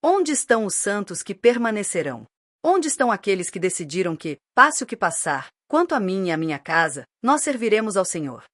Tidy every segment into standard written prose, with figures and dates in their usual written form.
Onde estão os santos que permanecerão? Onde estão aqueles que decidiram que, passe o que passar, quanto a mim e a minha casa, nós serviremos ao Senhor?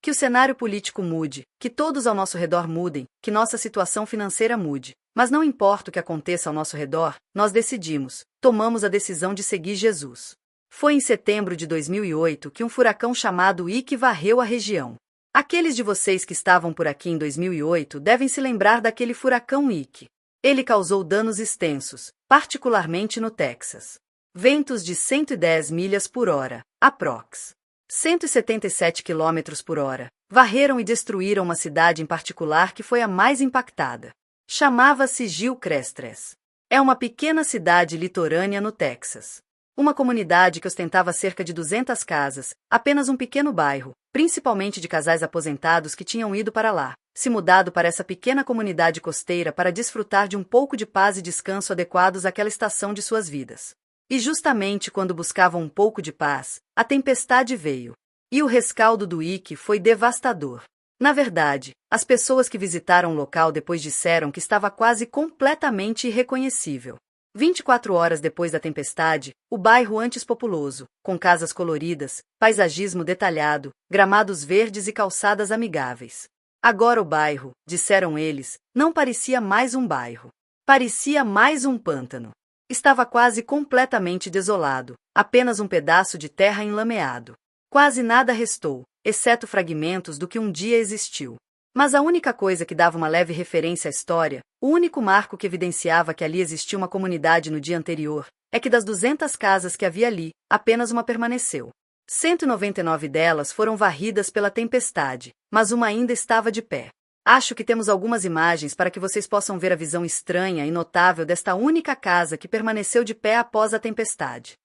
Que o cenário político mude, que todos ao nosso redor mudem, que nossa situação financeira mude. Mas não importa o que aconteça ao nosso redor, nós decidimos, tomamos a decisão de seguir Jesus. Foi em setembro de 2008 que um furacão chamado Ike varreu a região. Aqueles de vocês que estavam por aqui em 2008 devem se lembrar daquele furacão Ike. Ele causou danos extensos, particularmente no Texas. Ventos de 110 milhas por hora, aprox. 177 km por hora, varreram e destruíram uma cidade em particular que foi a mais impactada. Chamava-se Gilcrestres. É uma pequena cidade litorânea no Texas. Uma comunidade que ostentava cerca de 200 casas, apenas um pequeno bairro, principalmente de casais aposentados que tinham ido para lá, se mudado para essa pequena comunidade costeira para desfrutar de um pouco de paz e descanso adequados àquela estação de suas vidas. E justamente quando buscavam um pouco de paz, a tempestade veio. E o rescaldo do Ike foi devastador. Na verdade, as pessoas que visitaram o local depois disseram que estava quase completamente irreconhecível. 24 horas depois da tempestade, o bairro antes populoso, com casas coloridas, paisagismo detalhado, gramados verdes e calçadas amigáveis. Agora o bairro, disseram eles, não parecia mais um bairro. Parecia mais um pântano. Estava quase completamente desolado, apenas um pedaço de terra enlameado. Quase nada restou, exceto fragmentos do que um dia existiu. Mas a única coisa que dava uma leve referência à história, o único marco que evidenciava que ali existia uma comunidade no dia anterior, é que das 200 casas que havia ali, apenas uma permaneceu. 199 delas foram varridas pela tempestade, mas uma ainda estava de pé. Acho que temos algumas imagens para que vocês possam ver a visão estranha e notável desta única casa que permaneceu de pé após a tempestade.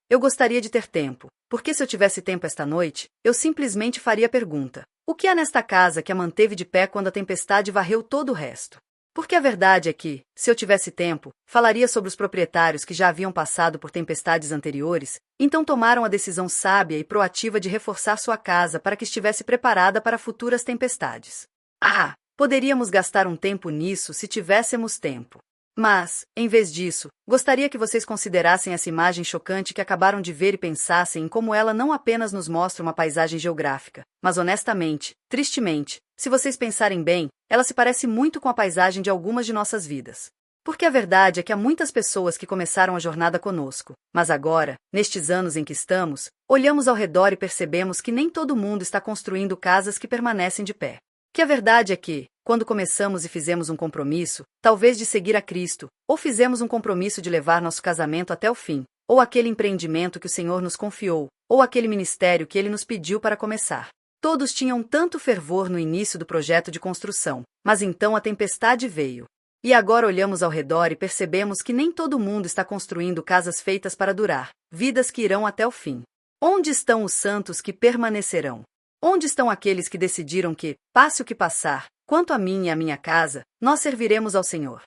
Eu gostaria de ter tempo, porque se eu tivesse tempo esta noite, eu simplesmente faria a pergunta: o que há nesta casa que a manteve de pé quando a tempestade varreu todo o resto? Porque a verdade é que, se eu tivesse tempo, falaria sobre os proprietários que já haviam passado por tempestades anteriores, então tomaram a decisão sábia e proativa de reforçar sua casa para que estivesse preparada para futuras tempestades. Poderíamos gastar um tempo nisso se tivéssemos tempo. Mas, em vez disso, gostaria que vocês considerassem essa imagem chocante que acabaram de ver e pensassem em como ela não apenas nos mostra uma paisagem geográfica, mas honestamente, tristemente, se vocês pensarem bem, ela se parece muito com a paisagem de algumas de nossas vidas. Porque a verdade é que há muitas pessoas que começaram a jornada conosco, mas agora, nestes anos em que estamos, olhamos ao redor e percebemos que nem todo mundo está construindo casas que permanecem de pé. Que a verdade é que, quando começamos e fizemos um compromisso, talvez de seguir a Cristo, ou fizemos um compromisso de levar nosso casamento até o fim, ou aquele empreendimento que o Senhor nos confiou, ou aquele ministério que Ele nos pediu para começar. Todos tinham tanto fervor no início do projeto de construção, mas então a tempestade veio. E agora olhamos ao redor e percebemos que nem todo mundo está construindo casas feitas para durar, vidas que irão até o fim. Onde estão os santos que permanecerão? Onde estão aqueles que decidiram que, passe o que passar, quanto a mim e a minha casa, nós serviremos ao Senhor?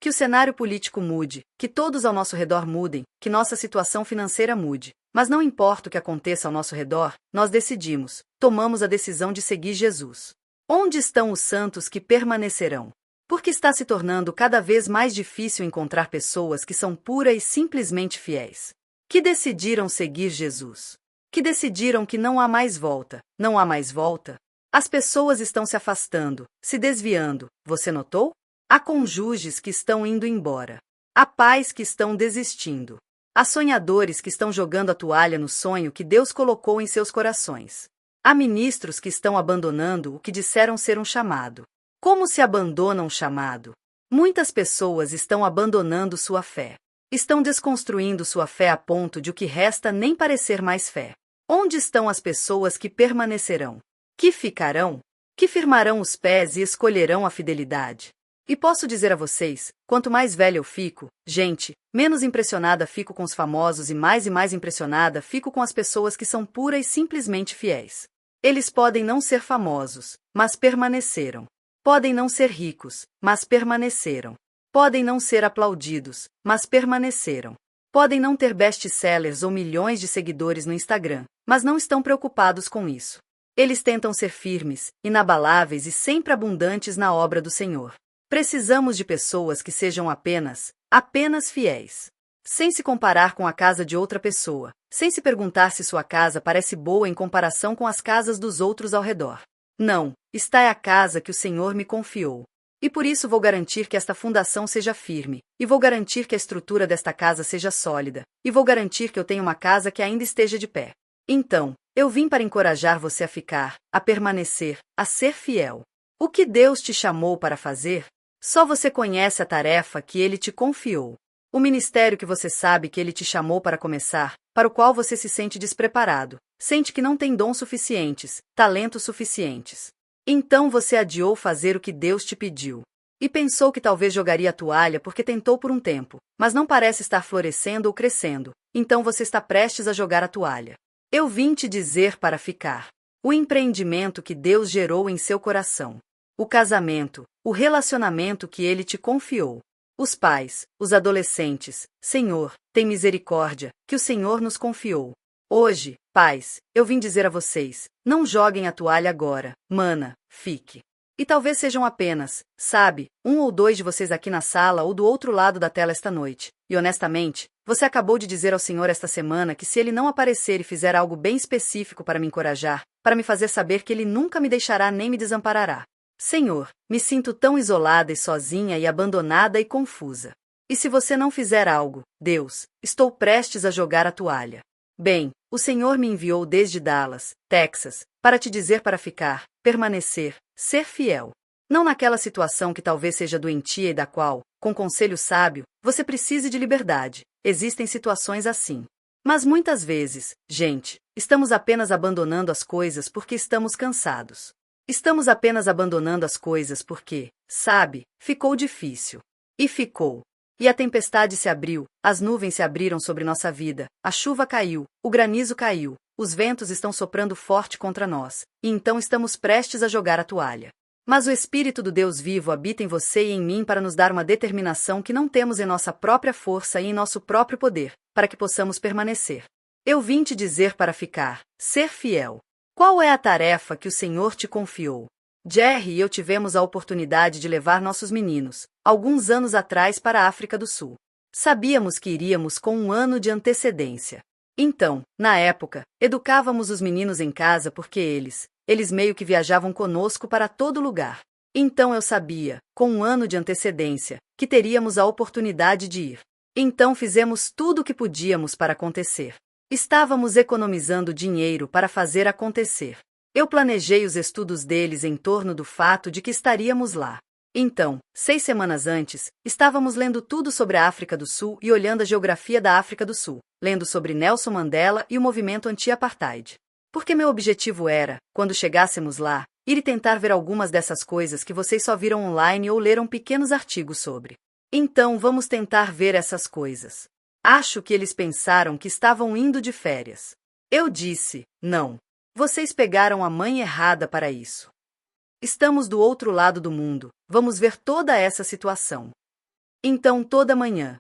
Que o cenário político mude, que todos ao nosso redor mudem, que nossa situação financeira mude. Mas não importa o que aconteça ao nosso redor, nós decidimos, tomamos a decisão de seguir Jesus. Onde estão os santos que permanecerão? Porque está se tornando cada vez mais difícil encontrar pessoas que são pura e simplesmente fiéis. Que decidiram seguir Jesus. Que decidiram que não há mais volta, não há mais volta. As pessoas estão se afastando, se desviando, você notou? Há cônjuges que estão indo embora. Há pais que estão desistindo. Há sonhadores que estão jogando a toalha no sonho que Deus colocou em seus corações. Há ministros que estão abandonando o que disseram ser um chamado. Como se abandona um chamado? Muitas pessoas estão abandonando sua fé. Estão desconstruindo sua fé a ponto de o que resta nem parecer mais fé. Onde estão as pessoas que permanecerão? Que ficarão? Que firmarão os pés e escolherão a fidelidade? E posso dizer a vocês, quanto mais velha eu fico, gente, menos impressionada fico com os famosos e mais impressionada fico com as pessoas que são pura e simplesmente fiéis. Eles podem não ser famosos, mas permaneceram. Podem não ser ricos, mas permaneceram. Podem não ser aplaudidos, mas permaneceram. Podem não ter best-sellers ou milhões de seguidores no Instagram, mas não estão preocupados com isso. Eles tentam ser firmes, inabaláveis e sempre abundantes na obra do Senhor. Precisamos de pessoas que sejam apenas fiéis. Sem se comparar com a casa de outra pessoa, sem se perguntar se sua casa parece boa em comparação com as casas dos outros ao redor. Não, esta é a casa que o Senhor me confiou. E por isso vou garantir que esta fundação seja firme, e vou garantir que a estrutura desta casa seja sólida, e vou garantir que eu tenho uma casa que ainda esteja de pé. Então, eu vim para encorajar você a ficar, a permanecer, a ser fiel. O que Deus te chamou para fazer? Só você conhece a tarefa que Ele te confiou. O ministério que você sabe que Ele te chamou para começar, para o qual você se sente despreparado, sente que não tem dons suficientes, talentos suficientes. Então você adiou fazer o que Deus te pediu. E pensou que talvez jogaria a toalha porque tentou por um tempo, mas não parece estar florescendo ou crescendo, então você está prestes a jogar a toalha. Eu vim te dizer para ficar. O empreendimento que Deus gerou em seu coração. O casamento, o relacionamento que Ele te confiou. Os pais, os adolescentes, Senhor, tem misericórdia, que o Senhor nos confiou. Hoje, pais, eu vim dizer a vocês, não joguem a toalha agora, mana, fique. E talvez sejam apenas, um ou dois de vocês aqui na sala ou do outro lado da tela esta noite. E honestamente, você acabou de dizer ao Senhor esta semana que se Ele não aparecer e fizer algo bem específico para me encorajar, para me fazer saber que Ele nunca me deixará nem me desamparará. Senhor, me sinto tão isolada e sozinha e abandonada e confusa. E se você não fizer algo, Deus, estou prestes a jogar a toalha. Bem, o Senhor me enviou desde Dallas, Texas, para te dizer para ficar, permanecer, ser fiel. Não naquela situação que talvez seja doentia e da qual, com conselho sábio, você precise de liberdade. Existem situações assim. Mas muitas vezes, gente, estamos apenas abandonando as coisas porque estamos cansados. Estamos apenas abandonando as coisas porque, ficou difícil. E ficou. E a tempestade se abriu, as nuvens se abriram sobre nossa vida, a chuva caiu, o granizo caiu, os ventos estão soprando forte contra nós, e então estamos prestes a jogar a toalha. Mas o Espírito do Deus vivo habita em você e em mim para nos dar uma determinação que não temos em nossa própria força e em nosso próprio poder, para que possamos permanecer. Eu vim te dizer para ficar, ser fiel. Qual é a tarefa que o Senhor te confiou? Jerry e eu tivemos a oportunidade de levar nossos meninos, alguns anos atrás, para a África do Sul. Sabíamos que iríamos com um ano de antecedência. Então, na época, educávamos os meninos em casa porque eles meio que viajavam conosco para todo lugar. Então eu sabia, com um ano de antecedência, que teríamos a oportunidade de ir. Então fizemos tudo o que podíamos para acontecer. Estávamos economizando dinheiro para fazer acontecer. Eu planejei os estudos deles em torno do fato de que estaríamos lá. Então, 6 semanas antes, estávamos lendo tudo sobre a África do Sul e olhando a geografia da África do Sul, lendo sobre Nelson Mandela e o movimento anti-apartheid. Porque meu objetivo era, quando chegássemos lá, ir e tentar ver algumas dessas coisas que vocês só viram online ou leram pequenos artigos sobre. Então vamos tentar ver essas coisas. Acho que eles pensaram que estavam indo de férias. Eu disse, não. Vocês pegaram a mãe errada para isso. Estamos do outro lado do mundo, vamos ver toda essa situação. Então toda manhã,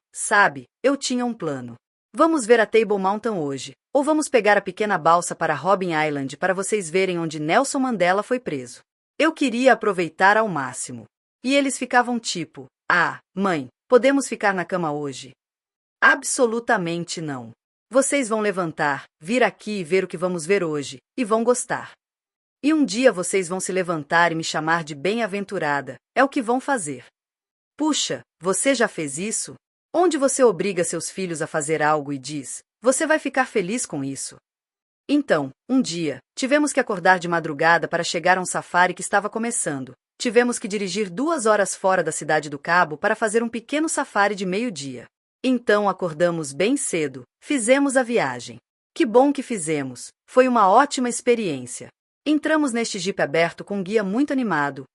eu tinha um plano. Vamos ver a Table Mountain hoje, ou vamos pegar a pequena balsa para Robben Island para vocês verem onde Nelson Mandela foi preso. Eu queria aproveitar ao máximo. E eles ficavam tipo, mãe, podemos ficar na cama hoje? Absolutamente não. Vocês vão levantar, vir aqui e ver o que vamos ver hoje, e vão gostar. E um dia vocês vão se levantar e me chamar de bem-aventurada, é o que vão fazer. Puxa, você já fez isso? Onde você obriga seus filhos a fazer algo e diz, você vai ficar feliz com isso? Então, um dia, tivemos que acordar de madrugada para chegar a um safari que estava começando. Tivemos que dirigir 2 horas fora da cidade do Cabo para fazer um pequeno safari de meio-dia. Então acordamos bem cedo, fizemos a viagem. Que bom que fizemos, foi uma ótima experiência. Entramos neste jipe aberto com um guia muito animado,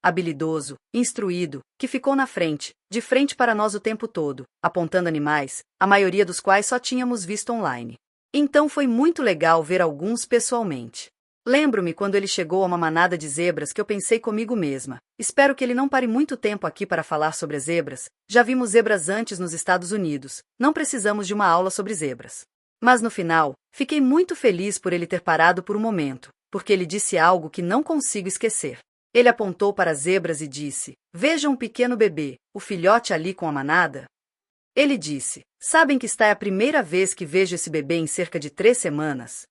habilidoso, instruído, que ficou na frente, de frente para nós o tempo todo, apontando animais, a maioria dos quais só tínhamos visto online. Então foi muito legal ver alguns pessoalmente. Lembro-me quando ele chegou a uma manada de zebras que eu pensei comigo mesma, espero que ele não pare muito tempo aqui para falar sobre as zebras, já vimos zebras antes nos Estados Unidos, não precisamos de uma aula sobre zebras. Mas no final, fiquei muito feliz por ele ter parado por um momento, porque ele disse algo que não consigo esquecer. Ele apontou para as zebras e disse: "Vejam um pequeno bebê, o filhote ali com a manada." Ele disse: "Sabem que esta é a primeira vez que vejo esse bebê em cerca de 3 semanas?"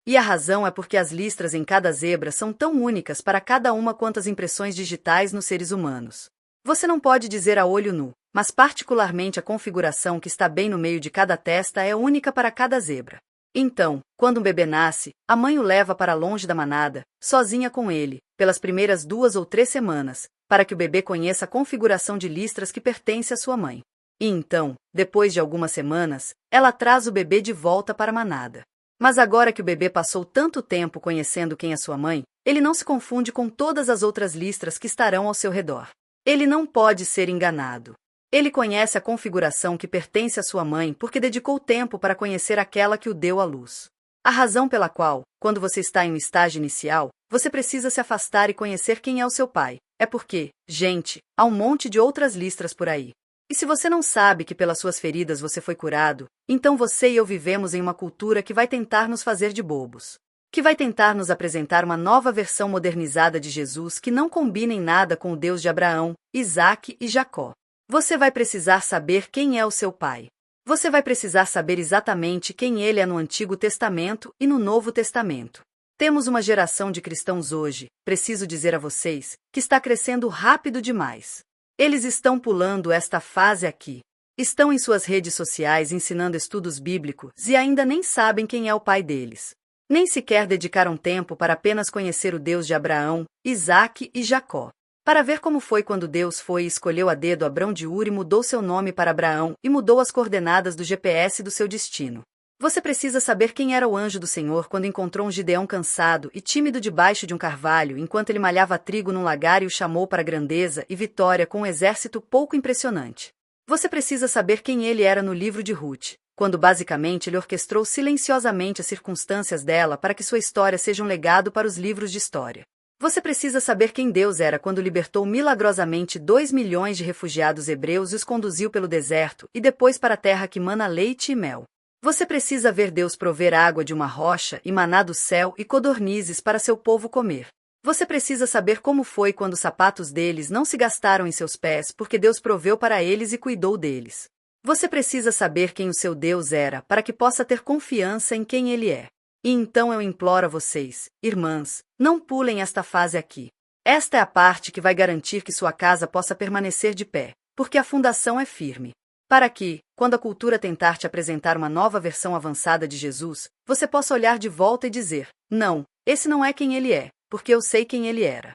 E a razão é porque as listras em cada zebra são tão únicas para cada uma quanto as impressões digitais nos seres humanos. Você não pode dizer a olho nu, mas particularmente a configuração que está bem no meio de cada testa é única para cada zebra. Então, quando um bebê nasce, a mãe o leva para longe da manada, sozinha com ele, pelas primeiras 2 ou 3 semanas, para que o bebê conheça a configuração de listras que pertence à sua mãe. E então, depois de algumas semanas, ela traz o bebê de volta para a manada. Mas agora que o bebê passou tanto tempo conhecendo quem é sua mãe, ele não se confunde com todas as outras listras que estarão ao seu redor. Ele não pode ser enganado. Ele conhece a configuração que pertence à sua mãe porque dedicou tempo para conhecer aquela que o deu à luz. A razão pela qual, quando você está em um estágio inicial, você precisa se afastar e conhecer quem é o seu pai, é porque, gente, há um monte de outras listras por aí. E se você não sabe que pelas suas feridas você foi curado, então você e eu vivemos em uma cultura que vai tentar nos fazer de bobos. Que vai tentar nos apresentar uma nova versão modernizada de Jesus que não combina em nada com o Deus de Abraão, Isaque e Jacó. Você vai precisar saber quem é o seu pai. Você vai precisar saber exatamente quem ele é no Antigo Testamento e no Novo Testamento. Temos uma geração de cristãos hoje, preciso dizer a vocês, que está crescendo rápido demais. Eles estão pulando esta fase aqui. Estão em suas redes sociais ensinando estudos bíblicos e ainda nem sabem quem é o pai deles. Nem sequer dedicaram tempo para apenas conhecer o Deus de Abraão, Isaque e Jacó. Para ver como foi quando Deus foi e escolheu a dedo Abrão de Ur e mudou seu nome para Abraão e mudou as coordenadas do GPS do seu destino. Você precisa saber quem era o anjo do Senhor quando encontrou um Gideão cansado e tímido debaixo de um carvalho enquanto ele malhava trigo num lagar e o chamou para grandeza e vitória com um exército pouco impressionante. Você precisa saber quem ele era no livro de Ruth, quando basicamente ele orquestrou silenciosamente as circunstâncias dela para que sua história seja um legado para os livros de história. Você precisa saber quem Deus era quando libertou milagrosamente 2 milhões de refugiados hebreus e os conduziu pelo deserto e depois para a terra que mana leite e mel. Você precisa ver Deus prover água de uma rocha e maná do céu e codornizes para seu povo comer. Você precisa saber como foi quando os sapatos deles não se gastaram em seus pés porque Deus proveu para eles e cuidou deles. Você precisa saber quem o seu Deus era para que possa ter confiança em quem ele é. E então eu imploro a vocês, irmãs, não pulem esta fase aqui. Esta é a parte que vai garantir que sua casa possa permanecer de pé, porque a fundação é firme. Para que, quando a cultura tentar te apresentar uma nova versão avançada de Jesus, você possa olhar de volta e dizer: não, esse não é quem ele é, porque eu sei quem ele era.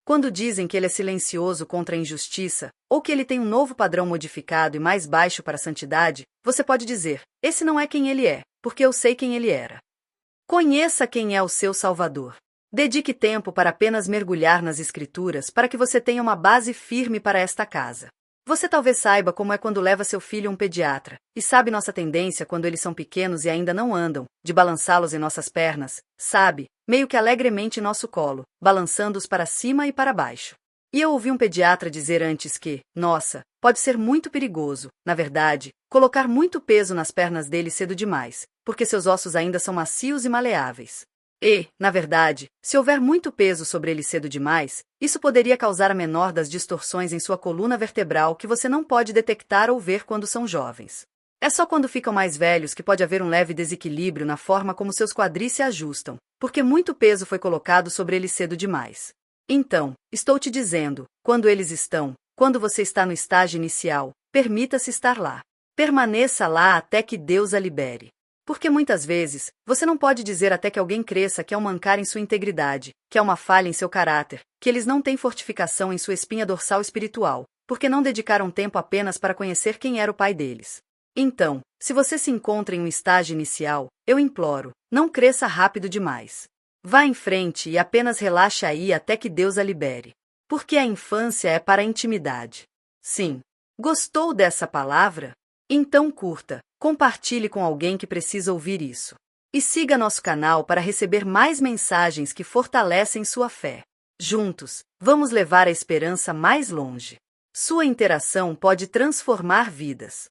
Quando dizem que ele é silencioso contra a injustiça, ou que ele tem um novo padrão modificado e mais baixo para a santidade, você pode dizer: esse não é quem ele é, porque eu sei quem ele era. Conheça quem é o seu Salvador. Dedique tempo para apenas mergulhar nas Escrituras para que você tenha uma base firme para esta casa. Você talvez saiba como é quando leva seu filho a um pediatra, e sabe nossa tendência quando eles são pequenos e ainda não andam, de balançá-los em nossas pernas, sabe, meio que alegremente em nosso colo, balançando-os para cima e para baixo. E eu ouvi um pediatra dizer antes que, nossa, pode ser muito perigoso, na verdade, colocar muito peso nas pernas dele cedo demais, porque seus ossos ainda são macios e maleáveis. E, na verdade, se houver muito peso sobre ele cedo demais, isso poderia causar a menor das distorções em sua coluna vertebral que você não pode detectar ou ver quando são jovens. É só quando ficam mais velhos que pode haver um leve desequilíbrio na forma como seus quadris se ajustam, porque muito peso foi colocado sobre eles cedo demais. Então, estou te dizendo, quando você está no estágio inicial, permita-se estar lá. Permaneça lá até que Deus a libere. Porque muitas vezes, você não pode dizer até que alguém cresça que é um mancar em sua integridade, que é uma falha em seu caráter, que eles não têm fortificação em sua espinha dorsal espiritual, porque não dedicaram tempo apenas para conhecer quem era o pai deles. Então, se você se encontra em um estágio inicial, eu imploro, não cresça rápido demais. Vá em frente e apenas relaxe aí até que Deus a libere. Porque a infância é para a intimidade. Sim. Gostou dessa palavra? Então curta, compartilhe com alguém que precisa ouvir isso. E siga nosso canal para receber mais mensagens que fortalecem sua fé. Juntos, vamos levar a esperança mais longe. Sua interação pode transformar vidas.